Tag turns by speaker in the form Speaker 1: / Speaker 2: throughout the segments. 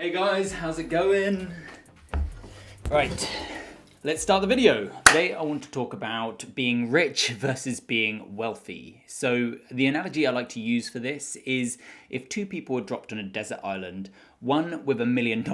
Speaker 1: Hey guys, how's it going? Right, let's start the video. Today I want to talk about being rich versus being wealthy. So the analogy I like to use for this is if two people were dropped on a desert island, one with $1 million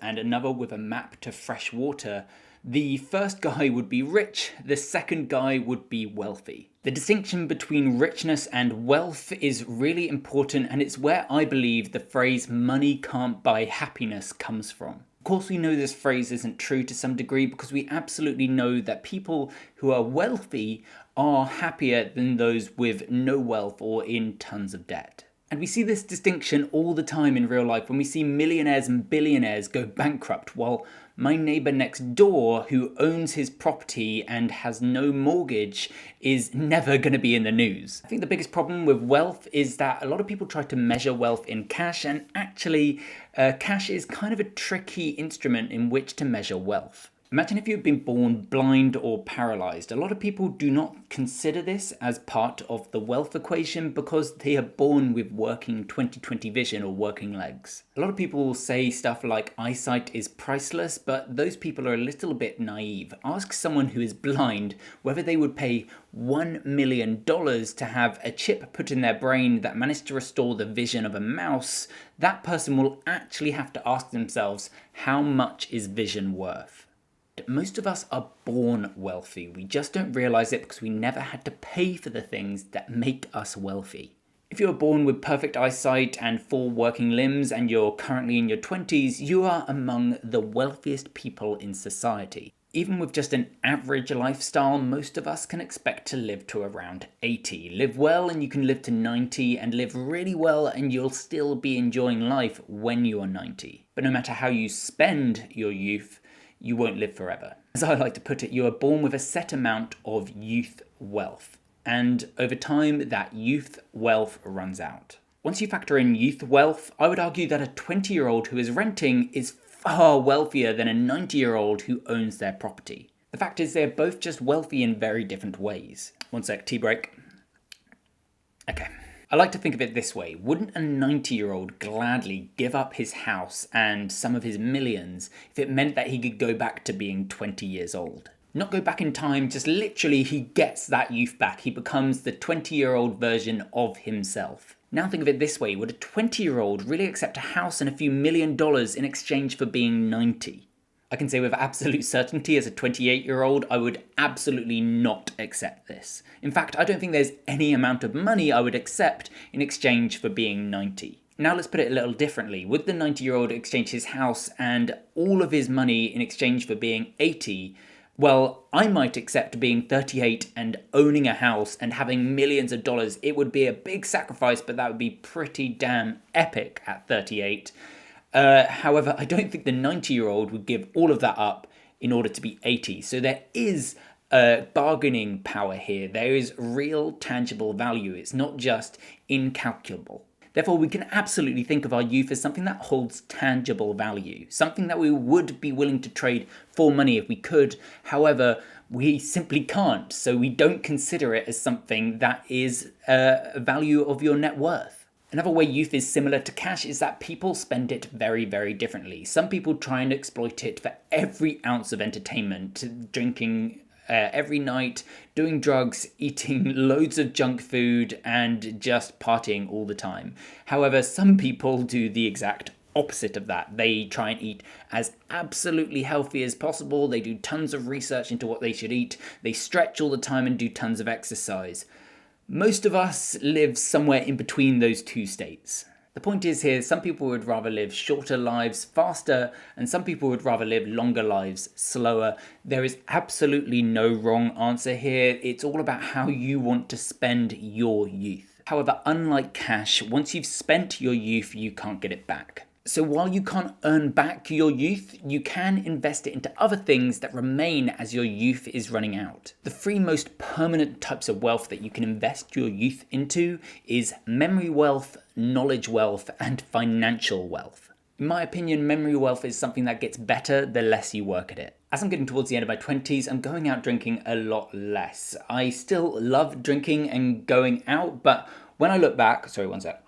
Speaker 1: and another with a map to fresh water, the first guy would be rich, the second guy would be wealthy. The distinction between richness and wealth is really important, and it's where I believe the phrase money can't buy happiness comes from. Of course, we know this phrase isn't true to some degree because we absolutely know that people who are wealthy are happier than those with no wealth or in tons of debt. And we see this distinction all the time in real life when we see millionaires and billionaires go bankrupt, while my neighbor next door who owns his property and has no mortgage is never going to be in the news. I think the biggest problem with wealth is that a lot of people try to measure wealth in cash, and actually cash is kind of a tricky instrument in which to measure wealth. Imagine if you've been born blind or paralyzed. A lot of people do not consider this as part of the wealth equation because they are born with working 20/20 vision or working legs. A lot of people will say stuff like eyesight is priceless, but those people are a little bit naive. Ask someone who is blind whether they would pay $1 million to have a chip put in their brain that managed to restore the vision of a mouse. That person will actually have to ask themselves, how much is vision worth? Most of us are born wealthy. We just don't realize it because we never had to pay for the things that make us wealthy. If you're born with perfect eyesight and full working limbs and you're currently in your 20s, you are among the wealthiest people in society. Even with just an average lifestyle, most of us can expect to live to around 80. Live well and you can live to 90, and live really well and you'll still be enjoying life when you are 90. But no matter how you spend your youth, you won't live forever. As I like to put it, you are born with a set amount of youth wealth, and over time that youth wealth runs out. Once you factor in youth wealth, I would argue that a 20-year-old who is renting is far wealthier than a 90-year-old who owns their property. The fact is they're both just wealthy in very different ways. One sec, tea break. Okay. I like to think of it this way. Wouldn't a 90-year-old gladly give up his house and some of his millions if it meant that he could go back to being 20 years old? Not go back in time, just literally he gets that youth back. He becomes the 20-year-old version of himself. Now think of it this way. Would a 20-year-old really accept a house and a few $1 million in exchange for being 90? I can say with absolute certainty as a 28-year-old, I would absolutely not accept this. In fact, I don't think there's any amount of money I would accept in exchange for being 90. Now let's put it a little differently. Would the 90-year-old exchange his house and all of his money in exchange for being 80? Well, I might accept being 38 and owning a house and having millions of dollars. It would be a big sacrifice, but that would be pretty damn epic at 38. However, I don't think the 90-year-old would give all of that up in order to be 80. So there is bargaining power here. There is real tangible value. It's not just incalculable. Therefore, we can absolutely think of our youth as something that holds tangible value, something that we would be willing to trade for money if we could. However, we simply can't. So we don't consider it as something that is a value of your net worth. Another way youth is similar to cash is that people spend it very, very differently. Some people try and exploit it for every ounce of entertainment, drinking every night, doing drugs, eating loads of junk food, and just partying all the time. However, some people do the exact opposite of that. They try and eat as absolutely healthy as possible. They do tons of research into what they should eat. They stretch all the time and do tons of exercise. Most of us live somewhere in between those two states. The point is here, some people would rather live shorter lives faster, and some people would rather live longer lives slower. There is absolutely no wrong answer here. It's all about how you want to spend your youth. However, unlike cash, once you've spent your youth, you can't get it back. So while you can't earn back your youth, you can invest it into other things that remain as your youth is running out. The three most permanent types of wealth that you can invest your youth into is memory wealth, knowledge wealth, and financial wealth. In my opinion, memory wealth is something that gets better the less you work at it. As I'm getting towards the end of my 20s, I'm going out drinking a lot less. I still love drinking and going out, but when I look back, sorry, one sec.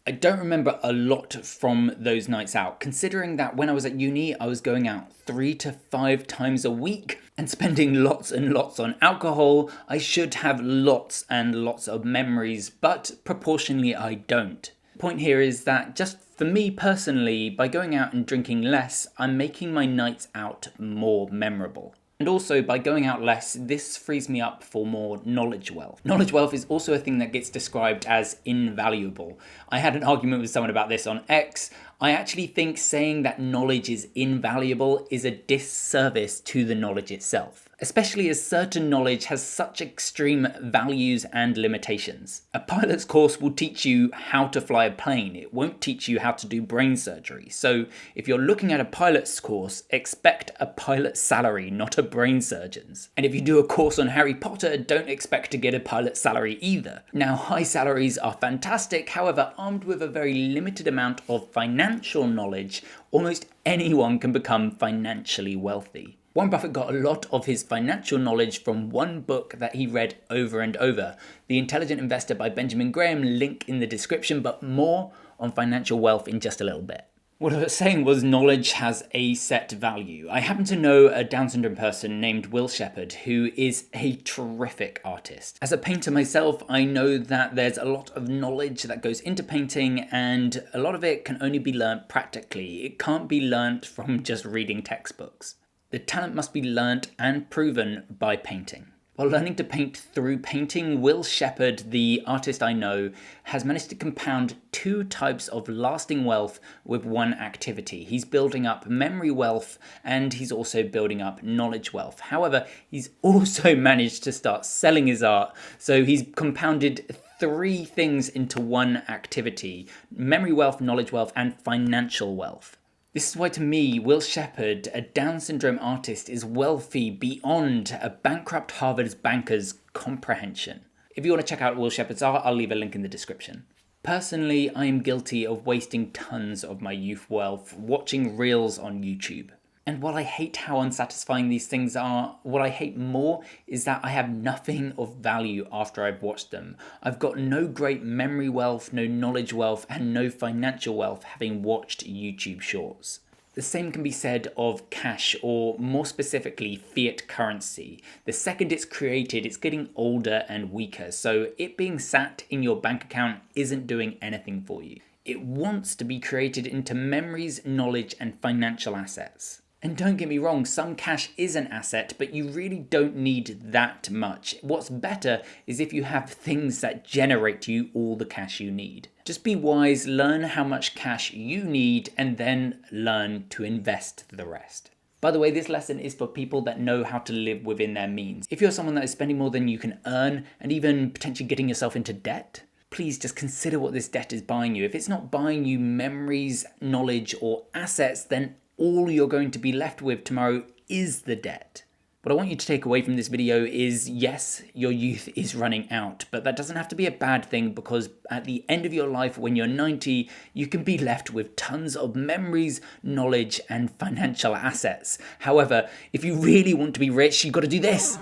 Speaker 1: I don't remember a lot from those nights out, considering that when I was at uni, I was going out 3 to 5 times a week and spending lots and lots on alcohol. I should have lots and lots of memories, but proportionally I don't. The point here is that just for me personally, by going out and drinking less, I'm making my nights out more memorable. And also, by going out less, this frees me up for more knowledge wealth. Knowledge wealth is also a thing that gets described as invaluable. I had an argument with someone about this on X. I actually think saying that knowledge is invaluable is a disservice to the knowledge itself, especially as certain knowledge has such extreme values and limitations. A pilot's course will teach you how to fly a plane. It won't teach you how to do brain surgery. So if you're looking at a pilot's course, expect a pilot's salary, not a brain surgeon's. And if you do a course on Harry Potter, don't expect to get a pilot's salary either. Now, high salaries are fantastic. However, armed with a very limited amount of financial knowledge, almost anyone can become financially wealthy. Warren Buffett got a lot of his financial knowledge from one book that he read over and over, The Intelligent Investor by Benjamin Graham, link in the description, but more on financial wealth in just a little bit. What I was saying was knowledge has a set value. I happen to know a Down syndrome person named 𝗲𝗚𝗪𝗏, who is a terrific artist. As a painter myself, I know that there's a lot of knowledge that goes into painting, and a lot of it can only be learnt practically. It can't be learnt from just reading textbooks. The talent must be learnt and proven by painting. While learning to paint through painting, 𝗲𝗚𝗪𝗏, the artist I know, has managed to compound 2 types of lasting wealth with one activity. He's building up memory wealth and he's also building up knowledge wealth. However, he's also managed to start selling his art, so he's compounded 3 things into one activity: memory wealth, knowledge wealth, and financial wealth. This is why, to me, 𝗲𝗚𝗪𝗏, a Down syndrome artist, is wealthy beyond a bankrupt Harvard banker's comprehension. If you want to check out 𝗲𝗚𝗪𝗏's art, I'll leave a link in the description. Personally, I am guilty of wasting tons of my youth wealth watching reels on YouTube. And while I hate how unsatisfying these things are, what I hate more is that I have nothing of value after I've watched them. I've got no great memory wealth, no knowledge wealth, and no financial wealth having watched YouTube shorts. The same can be said of cash, or more specifically, fiat currency. The second it's created, it's getting older and weaker, so it being sat in your bank account isn't doing anything for you. It wants to be created into memories, knowledge, and financial assets. And don't get me wrong, some cash is an asset, but you really don't need that much. What's better is if you have things that generate you all the cash you need. Just be wise, learn how much cash you need, and then learn to invest the rest. By the way, this lesson is for people that know how to live within their means. If you're someone that is spending more than you can earn, and even potentially getting yourself into debt, please just consider what this debt is buying you. If it's not buying you memories, knowledge, or assets, then all you're going to be left with tomorrow is the debt. What I want you to take away from this video is, yes, your youth is running out, but that doesn't have to be a bad thing, because at the end of your life, when you're 90, you can be left with tons of memories, knowledge, and financial assets. However, if you really want to be rich, you've got to do this.